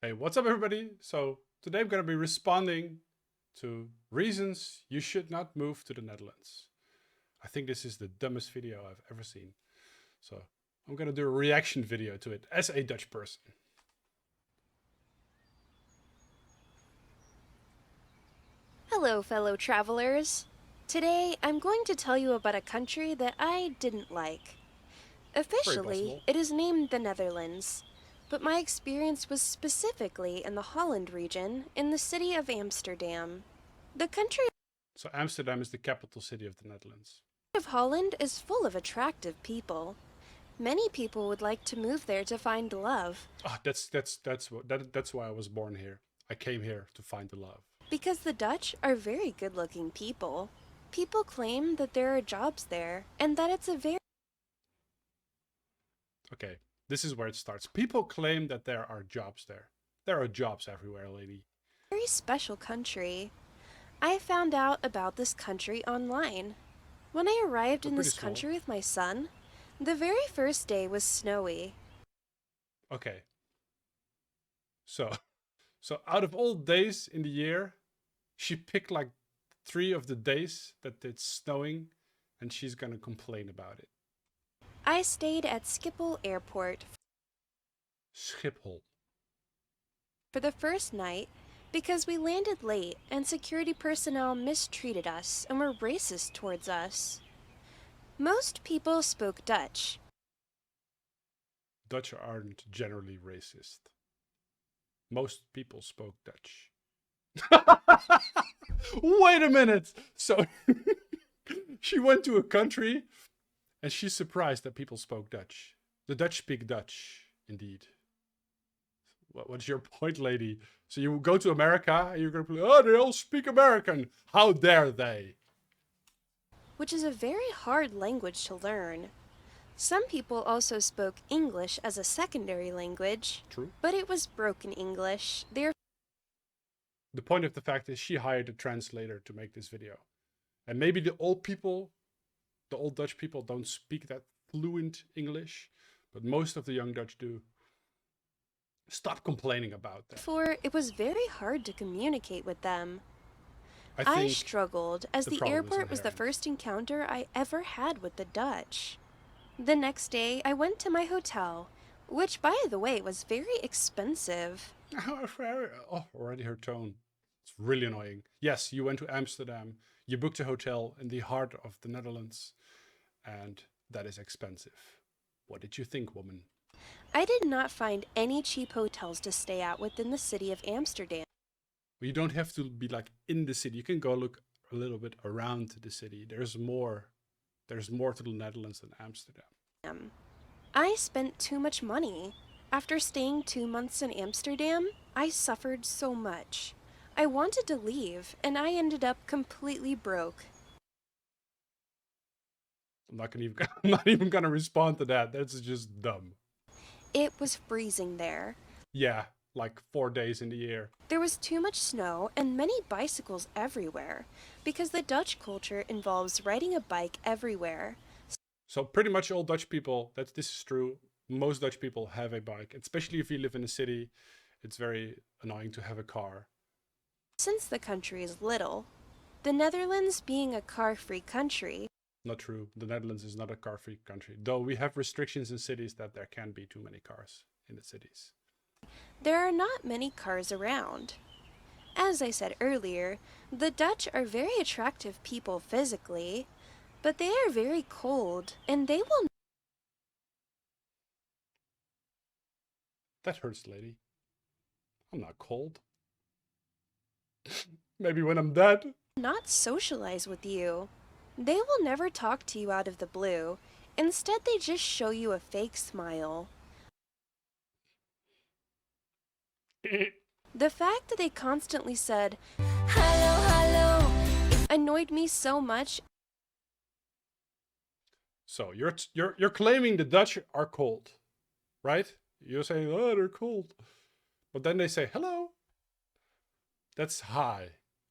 Hey, what's up everybody? So today I'm going to be responding to reasons you should not move to the Netherlands. I think this is the dumbest video I've ever seen. So I'm going to do a reaction video to it as a Dutch person. Hello, fellow travelers. Today, I'm going to tell you about a country that I didn't like. Very Officially, possible. it is named the Netherlands, but my experience was specifically in the Holland region in the city of Amsterdam. The country So Amsterdam is the capital city of the Netherlands. of Holland is full of attractive people. Many people would like to move there to find love. Ah, that's why I was born here. I came here to find the love. Because the Dutch are very good looking people. People claim that there are jobs there and that it's a Okay, this is where it starts. People claim that there are jobs there. There are jobs everywhere, lady. very special country. I found out about this country online. When I arrived We're in pretty this small. country with my son, the very first day was snowy. Okay, so so out of all days in the year, she picked like 3 of the days that it's snowing and she's gonna complain about it. I stayed at Schiphol Airport Schiphol. for the first night because we landed late and security personnel mistreated us and were racist towards us. Most people spoke Dutch. Dutch aren't generally racist. Most people spoke Dutch. Wait a minute! So she went to a country and she's surprised that people spoke Dutch. The Dutch speak Dutch, indeed. What's your point, lady? So you go to America and you're gonna be, oh, they all speak American. How dare they? Which is a very hard language to learn. Some people also spoke English as a secondary language, True. but it was broken English. The point of the fact is she hired a translator to make this video. And maybe the old people, the old Dutch people don't speak that fluent English, but most of the young Dutch do. Stop complaining about that. Therefore, it was very hard to communicate with them. I I think struggled, as the the problem is airport was the inherent. first encounter I ever had with the Dutch. The next day, I went to my hotel, which, by the way, was very expensive. Oh, already her tone. It's really annoying. Yes, you went to Amsterdam. You booked a hotel in the heart of the Netherlands, and that is expensive. What did you think, woman? I did not find any cheap hotels to stay at within the city of Amsterdam. Well, you don't have to be like in the city. You can go look a little bit around the city. There's more. There's more to the Netherlands than Amsterdam. I spent too much money. After staying 2 months in Amsterdam, I suffered so much. I wanted to leave, and I ended up completely broke. I'm not even gonna respond to that. That's just dumb. It was freezing there. Yeah, like 4 days in the year. There was too much snow and many bicycles everywhere, because the Dutch culture involves riding a bike everywhere. So pretty much all Dutch people, this is true. Most Dutch people have a bike, especially if you live in a city. It's very annoying to have a car. Since the country is little, the Netherlands being a car-free country, Not true. The Netherlands is not a car-free country, though we have restrictions in cities that there can be too many cars in the cities. there are not many cars around. As I said earlier, the Dutch are very attractive people physically, but they are very cold, and they will That hurts, lady. I'm not cold. Maybe when I'm dead. not socialize with you. They will never talk to you out of the blue. Instead, they just show you a fake smile. The fact that they constantly said, "Hello, hello," annoyed me so much. So you're claiming the Dutch are cold, right? You're saying, oh, they're cold, but then they say hello. That's hi.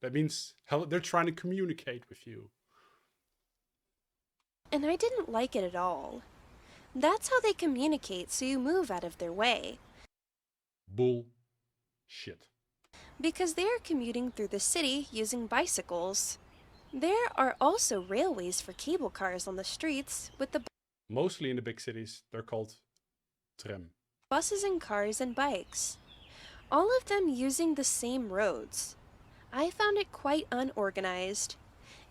That means hello. They're trying to communicate with you. And I didn't like it at all. That's how they communicate, so you move out of their way. Bull. Shit. because they are commuting through the city using bicycles. There are also railways for cable cars on the streets, with the Mostly in the big cities, they're called tram. buses and cars and bikes, all of them using the same roads. I found it quite unorganized.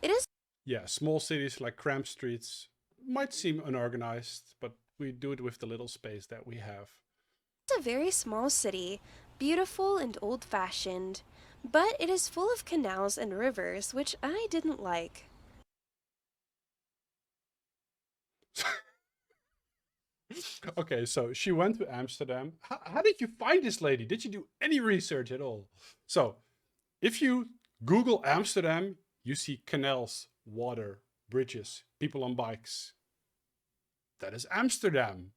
It is Yeah, small cities like cramped streets might seem unorganized, but we do it with the little space that we have. a very small city, beautiful and old fashioned, but it is full of canals and rivers, which I didn't like. Okay, so she went to Amsterdam. How did you find this lady? Did you do any research at all? So, if you Google Amsterdam, you see canals, water, bridges, people on bikes. That is Amsterdam.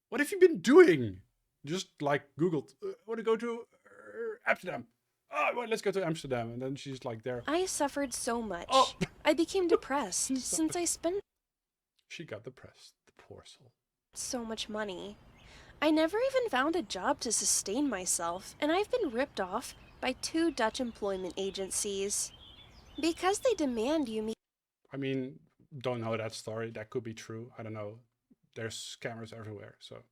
What have you been doing? Just like Googled, want to go to Amsterdam. Oh, well, let's go to Amsterdam. And then she's like there. I suffered so much. Oh, I became depressed since I spent she got depressed. The poor soul. so much money. I never even found a job to sustain myself, and I've been ripped off by 2 Dutch employment agencies. Because they demand you meet I mean, don't know that story. That could be true. I don't know. There's scammers everywhere. So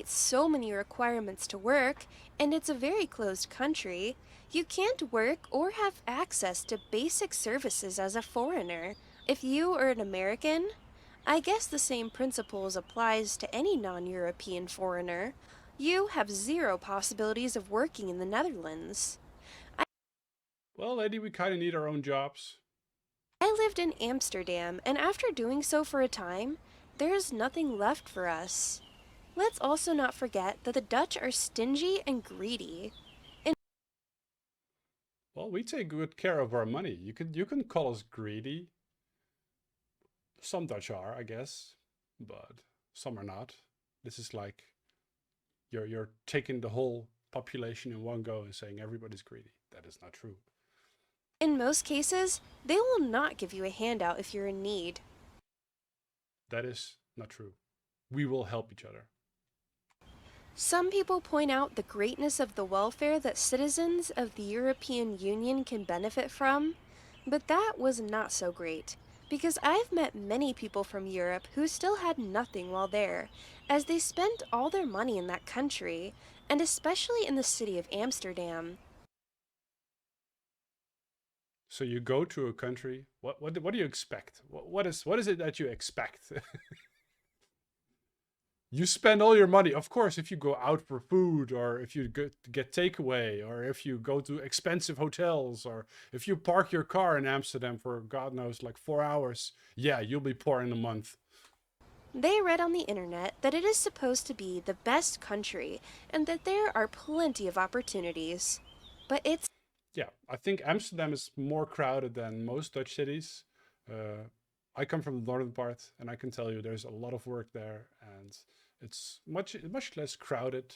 so many requirements to work, and it's a very closed country, you can't work or have access to basic services as a foreigner. If you are an American, I guess the same principles applies to any non-European foreigner. You have 0 possibilities of working in the Netherlands. well, lady, we kind of need our own jobs. I lived in Amsterdam, and after doing so for a time, there is nothing left for us. Let's also not forget that the Dutch are stingy and greedy. Well, we take good care of our money. You can call us greedy. Some Dutch are, I guess, but some are not. This is like you're taking the whole population in one go and saying everybody's greedy. That is not true. In most cases, they will not give you a handout if you're in need. That is not true. We will help each other. Some people point out the greatness of the welfare that citizens of the European Union can benefit from, but that was not so great, because I've met many people from Europe who still had nothing while there, as they spent all their money in that country, and especially in the city of Amsterdam. So you go to a country. What do you expect? What is it that you expect? You spend all your money. Of course, if you go out for food, or if you get takeaway, or if you go to expensive hotels, or if you park your car in Amsterdam for God knows like 4 hours, yeah, you'll be poor in a month. They read on the internet that it is supposed to be the best country and that there are plenty of opportunities. But it's Yeah, I think Amsterdam is more crowded than most Dutch cities. I come from the northern part, and I can tell you there's a lot of work there, and it's much less crowded.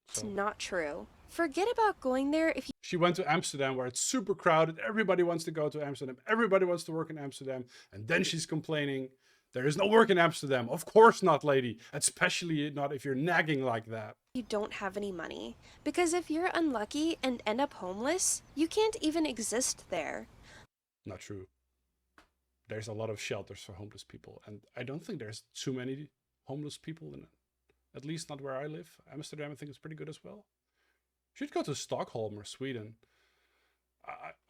So not true. Forget about going there if she went to Amsterdam, where it's super crowded. Everybody wants to go to Amsterdam. Everybody wants to work in Amsterdam, and then she's complaining there is no work in Amsterdam. Of course not, lady. Especially not if you're nagging like that. you don't have any money. Because if you're unlucky and end up homeless, you can't even exist there. Not true. There's a lot of shelters for homeless people, and I don't think there's too many homeless people in it. At least not where I live. Amsterdam, I think, is pretty good as well. Should go to Stockholm or Sweden.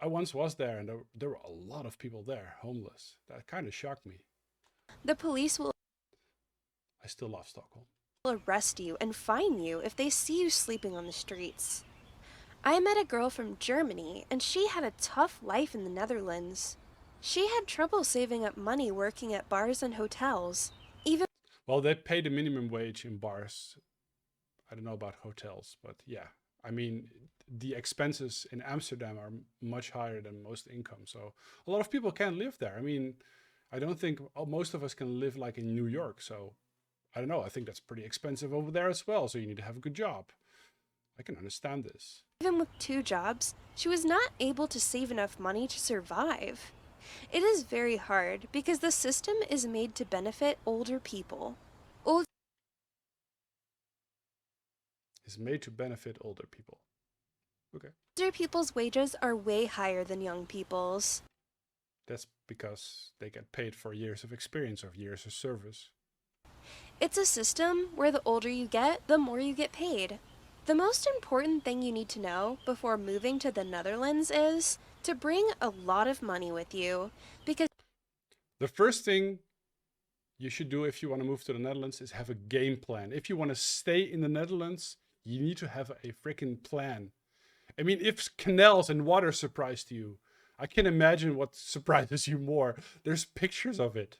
I once was there, and there were a lot of people there, homeless. That kind of shocked me. The police will I still love Stockholm. arrest you and fine you if they see you sleeping on the streets. I met a girl from Germany, and she had a tough life in the Netherlands. She had trouble saving up money working at bars and hotels. Even Well, they pay the minimum wage in bars. I don't know about hotels, but yeah. I mean, the expenses in Amsterdam are much higher than most income. So a lot of people can't live there. I mean, I don't think most of us can live like in New York. So I don't know. I think that's pretty expensive over there as well. So you need to have a good job. I can understand this. even with 2 jobs, she was not able to save enough money to survive. It is very hard because the system is made to benefit older people. is made to benefit older people. Okay. Older people's wages are way higher than young people's. That's because they get paid for years of experience or years of service. It's a system where the older you get, the more you get paid. The most important thing you need to know before moving to the Netherlands is to bring a lot of money with you, because The first thing you should do if you want to move to the Netherlands is have a game plan. If you want to stay in the Netherlands, you need to have a freaking plan. I mean, if canals and water surprised you, I can imagine what surprises you more. There's pictures of it.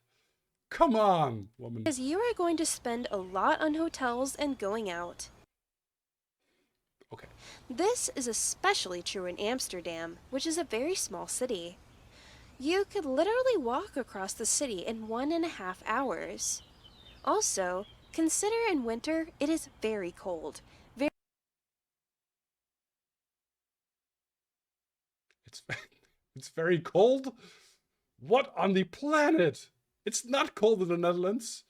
Come on, woman. you are going to spend a lot on hotels and going out. Okay. This is especially true in Amsterdam, which is a very small city. You could literally walk across the city in 1.5 hours. Also, consider in winter it is very cold. It's it's very cold. What on the planet? It's not cold in the Netherlands.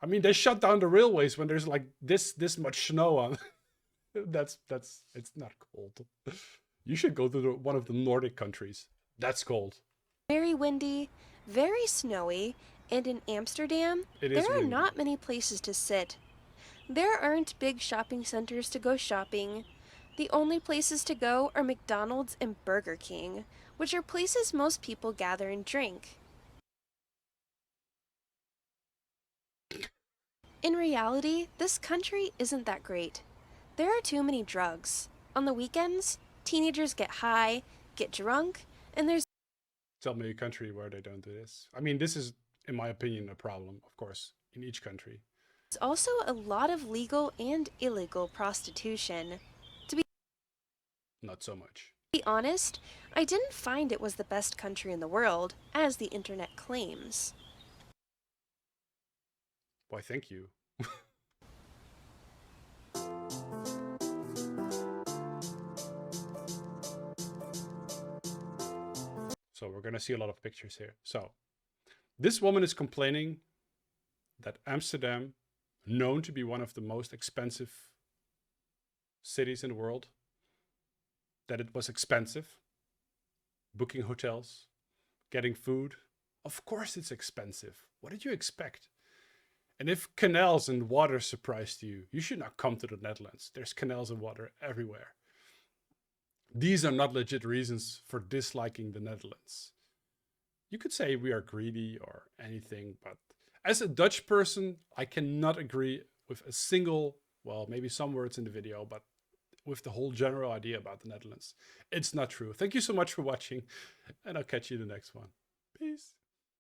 I mean, they shut down the railways when there's like this much snow on. that's it's not cold. You should go to one of the Nordic countries. That's cold. Very windy, very snowy, and in Amsterdam, there are windy. not many places to sit. There aren't big shopping centers to go shopping. The only places to go are McDonald's and Burger King, which are places most people gather and drink. In reality, this country isn't that great. There are too many drugs. On the weekends, teenagers get high, get drunk, and there's Tell me a country where they don't do this. I mean, this is, in my opinion, a problem, of course, in each country. also a lot of legal and illegal prostitution. Not so much. To be honest, I didn't find it was the best country in the world, as the internet claims. Why, thank you. So we're going to see a lot of pictures here. So this woman is complaining that Amsterdam, known to be one of the most expensive cities in the world, that it was expensive. Booking hotels, getting food. Of course it's expensive. What did you expect? And if canals and water surprised you, you should not come to the Netherlands. There's canals and water everywhere. These are not legit reasons for disliking the Netherlands. You could say we are greedy or anything, but as a Dutch person, I cannot agree with a single, well, maybe some words in the video, but with the whole general idea about the Netherlands. It's not true. Thank you so much for watching, and I'll catch you in the next one. Peace.